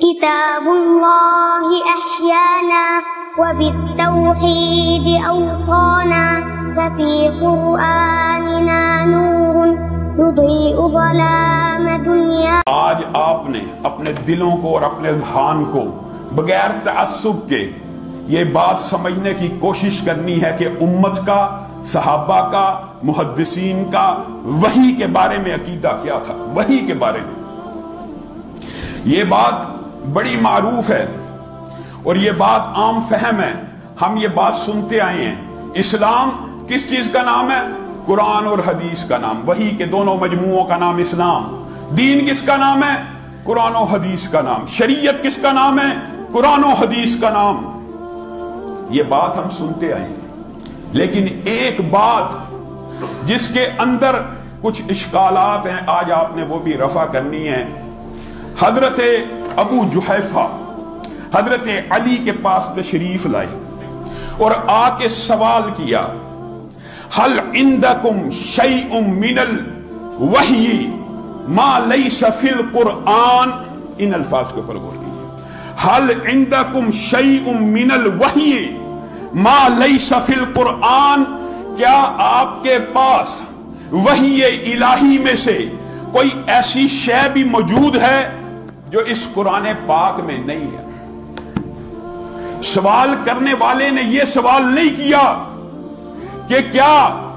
كتاب الله أحيانا وبالتوحيد أوصانا ففي قرآننا نور يضيء ظلام دنیا. آج آپ نے اپنے دلوں کو اور اپنے ذہان کو بغیر تعصب کے یہ بات سمجھنے کی کوشش کرنی ہے کہ امت کا، صحابہ کا، محدثین کا وحی کے بارے میں عقیدہ کیا تھا. وحی کے بارے میں یہ بات بڑی معروف ہے اور یہ بات عام فہم ہے. ہم یہ بات سنتے آئے ہیں. اسلام کس چیز کا نام ہے؟ قرآن اور حدیث کا نام. وحی کے دونوں مجموعوں کا نام اسلام. دین کس کا نام ہے؟ قرآن و حدیث کا نام. شریعت کس کا نام ہے؟ قرآن و حدیث کا نام. یہ بات ہم سنتے آئے ہیں، لیکن ایک بات جس کے اندر کچھ اشکالات ہیں آج آپ نے وہ بھی رفع کرنی ہے. حضرت ابو جحیفہ حضرت علی کے پاس تشریف لائے اور آ کے سوال کیا، حل عندکم شیء من الوحی ما لیس فی القرآن. ان الفاظ کے اوپر غور کیجیے. حل عندکم شیء من الوحی ما لیس فی القرآن. کیا آپ کے پاس وحی الہی میں سے کوئی ایسی شے بھی موجود ہے جو اس قرآن پاک میں نہیں ہے؟ سوال کرنے والے نے یہ سوال نہیں کیا کہ کیا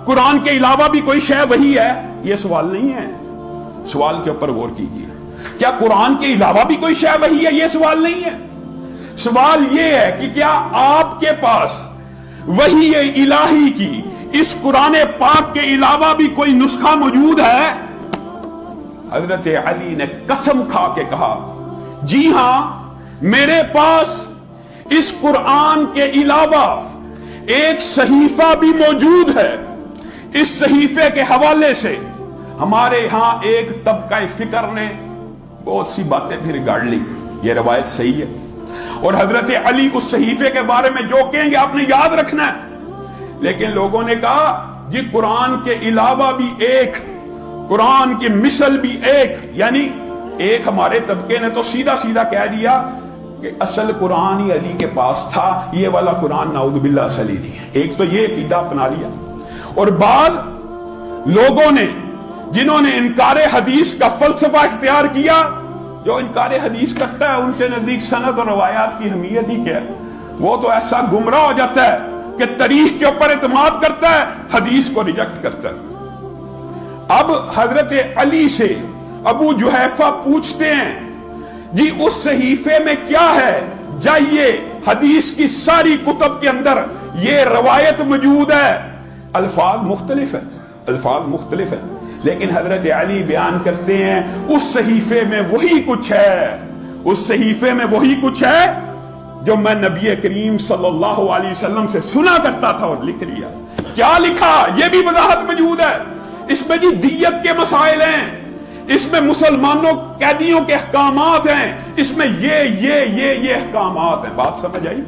قرآن کے علاوہ بھی کوئی شے وحی ہے. یہ سوال نہیں ہے. سوال کے اوپر غور کیجیے. کیا قرآن کے علاوہ بھی کوئی شے وحی ہے؟ یہ سوال نہیں ہے. سوال یہ ہے کہ کیا آپ کے پاس وحی الہی کی اس قرآن پاک کے علاوہ بھی کوئی نسخہ موجود ہے؟ حضرت علی نے قسم کھا کے کہا، جی ہاں، میرے پاس اس قرآن کے علاوہ ایک صحیفہ بھی موجود ہے. اس صحیفے کے حوالے سے ہمارے ہاں ایک طبقہ فکر نے بہت سی باتیں پھر گاڑ لی. یہ روایت صحیح ہے اور حضرت علی اس صحیفے کے بارے میں جو کہیں گے آپ نے یاد رکھنا ہے. لیکن لوگوں نے کہا جی قرآن کے علاوہ بھی ایک، قرآن کی مثل بھی ایک. یعنی ایک ہمارے طبقے نے تو سیدھا سیدھا کہہ دیا کہ اصل قرآن ہی علی کے پاس تھا، یہ والا قرآن نعوذ باللہ صلی نہیں ہے. ایک تو یہ عقیدہ اپنا لیا. اور بعض لوگوں نے جنہوں نے انکار حدیث کا فلسفہ اختیار کیا، جو انکار حدیث کرتا ہے ان کے نزدیک سند اور روایات کی اہمیت ہی کیا ہے. وہ تو ایسا گمراہ ہو جاتا ہے کہ تاریخ کے اوپر اعتماد کرتا ہے، حدیث کو ریجیکٹ کرتا ہے. اب حضرت علی سے ابو جحیفہ پوچھتے ہیں، جی اس صحیفے میں کیا ہے؟ جائیے حدیث کی ساری کتب کے اندر یہ روایت موجود ہے. الفاظ مختلف ہیں، الفاظ مختلف ہیں، لیکن حضرت علی بیان کرتے ہیں اس صحیفے میں وہی کچھ ہے، اس صحیفے میں وہی کچھ ہے جو میں نبی کریم صلی اللہ علیہ وسلم سے سنا کرتا تھا اور لکھ لیا. کیا لکھا؟ یہ بھی وضاحت موجود ہے. اس میں جی دیت کے مسائل ہیں، اس میں مسلمانوں قیدیوں کے احکامات ہیں، اس میں یہ احکامات ہیں. بات سمجھ آئی؟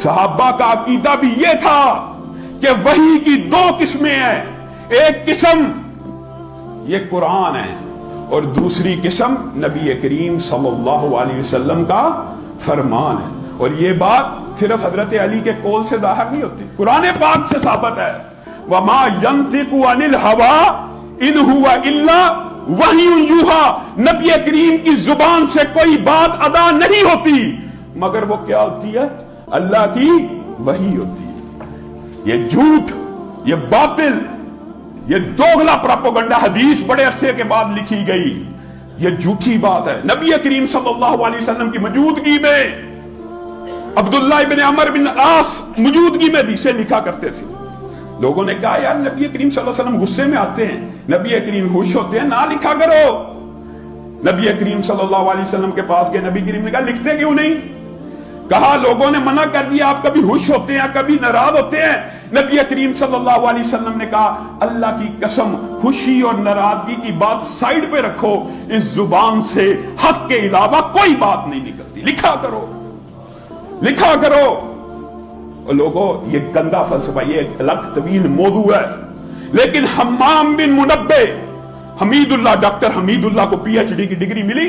صحابہ کا عقیدہ بھی یہ تھا کہ وحی کی دو قسمیں ہیں. ایک قسم یہ قرآن ہے اور دوسری قسم نبی کریم صلی اللہ علیہ وسلم کا فرمان ہے. اور یہ بات صرف حضرت علی کے قول سے ظاہر نہیں ہوتی، قرآن پاک سے ثابت ہے. وَمَا يَنْطِقُ عَنِ الْهَوَىٰ إِنْ هُوَ إِلَّا وَحْيٌ يُوحَىٰ. نبی کریم کی زبان سے کوئی بات ادا نہیں ہوتی مگر وہ کیا ہوتی ہے؟ اللہ کی وحی ہوتی ہے. یہ جھوٹ، یہ باطل، یہ دوغلا پراپوگنڈا حدیث بڑے عرصے کے بعد لکھی گئی، یہ جھوٹی بات ہے. نبی کریم صلی اللہ علیہ وسلم کی موجودگی میں عبداللہ بن عمر بن عاص موجودگی میں حدیثیں لکھا کرتے تھے. لوگوں نے کہا یار نبی کریم صلی اللہ علیہ وسلم غصے میں آتے ہیں، نبی کریم خوش ہوتے ہیں، نہ لکھا کرو. نبی کریم صلی اللہ علیہ وسلم کے پاس گئے، نبی کریم نے کہا لکھتے کیوں نہیں؟ کہا لوگوں نے منع کر دیا، آپ کبھی خوش ہوتے ہیں کبھی ناراض ہوتے ہیں. نبی کریم صلی اللہ علیہ وسلم نے کہا اللہ کی قسم خوشی اور ناراضگی کی بات سائیڈ پہ رکھو، اس زبان سے حق کے علاوہ کوئی بات نہیں نکلتی، لکھا کرو، لکھا کرو. لوگوں یہ گندا فلسفہ، یہ ایک الگ طویل موضوع ہے. لیکن حمام بن منبہ، حمید اللہ، ڈاکٹر حمید اللہ کو پی ایچ ڈی کی ڈگری ملی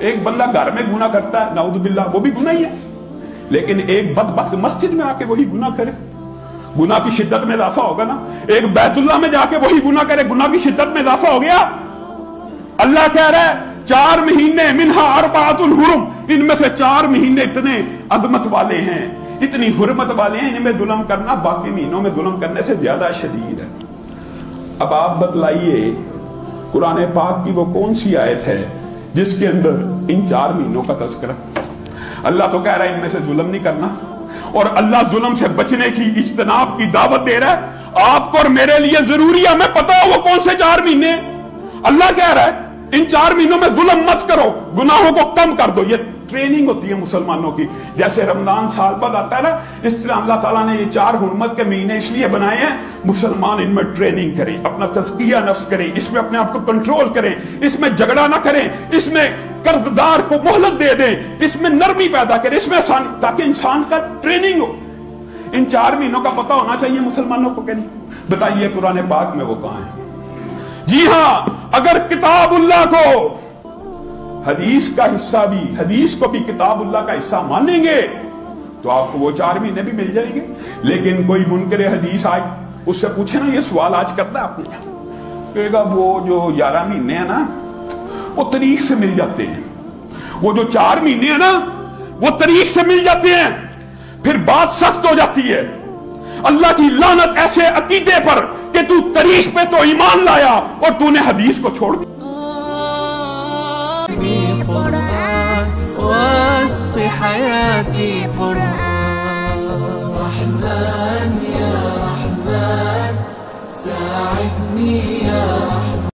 ایک بندہ گھر میں گناہ کرتا ہے نعوذ باللہ وہ بھی گناہ ہی ہے، لیکن ایک بدبخت مسجد میں آ کے وہی گناہ کرے، گناہ کی شدت میں اضافہ ہوگا نا۔ ایک بیت اللہ میں جا کے وہی گناہ کرے، گناہ کی شدت میں اضافہ ہو گیا۔ اللہ کہہ رہا ہے 4 مہینے منہا اربعۃ الحرم، ان میں سے 4 مہینے اتنے عظمت والے ہیں، اتنی حرمت والے ہیں، ان میں ظلم کرنا باقی مہینوں میں ظلم کرنے سے زیادہ شدید ہے۔ اب آپ بتلائیے قرآن پاک کی وہ کون سی آیت ہے جس کے اندر ان 4 مہینوں کا تذکرہ؟ اللہ تو کہہ رہا ہے ان میں سے ظلم نہیں کرنا، اور اللہ ظلم سے بچنے کی اجتناب کی دعوت دے رہا ہے۔ آپ کو اور میرے لیے ضروری ہے ہمیں پتا ہو وہ کون سے 4 مہینے۔ اللہ کہہ رہا ہے ان 4 مہینوں میں ظلم مت کرو، گناہوں کو کم کر دو۔ یہ ٹریننگ ہوتی ہے مسلمانوں کی، جیسے رمضان سال بعد آتا ہے نا، اس طرح اللہ تعالیٰ نے یہ 4 حرمت کے مہینے اس لیے بنائے ہیں مسلمان ان میں ٹریننگ کریں، اپنا تزکیہ نفس کریں، اس میں اپنے آپ کو کنٹرول کریں، اس میں جھگڑا نہ کریں، اس میں قرضدار کو مہلت دے دیں، اس میں نرمی پیدا کریں، اس میں آسانی، تاکہ انسان کا ٹریننگ ہو۔ ان 4 مہینوں کا پتہ ہونا چاہیے مسلمانوں کو کہ نہیں؟ بتائیے قرآن پاک میں وہ کہاں ہیں؟ جی ہاں، اگر کتاب اللہ کو حدیث کا حصہ بھی، حدیث کو بھی کتاب اللہ کا حصہ مانیں گے تو آپ کو وہ 4 مہینے بھی مل جائیں گے۔ لیکن کوئی منکر حدیث آئے اس سے پوچھے نا، یہ سوال آج کرتا ہے آپ نے، کہے گا وہ جو 11 مہینے ہیں نا وہ تاریخ سے مل جاتے ہیں، وہ جو 4 مہینے ہیں نا وہ تاریخ سے مل جاتے ہیں، پھر بات سخت ہو جاتی ہے۔ اللہ کی لعنت ایسے عقیدے پر کہ تو تاریخ پہ تو ایمان لایا اور تو نے حدیث کو چھوڑ دیا۔ قرآن واسق حياتي قرآن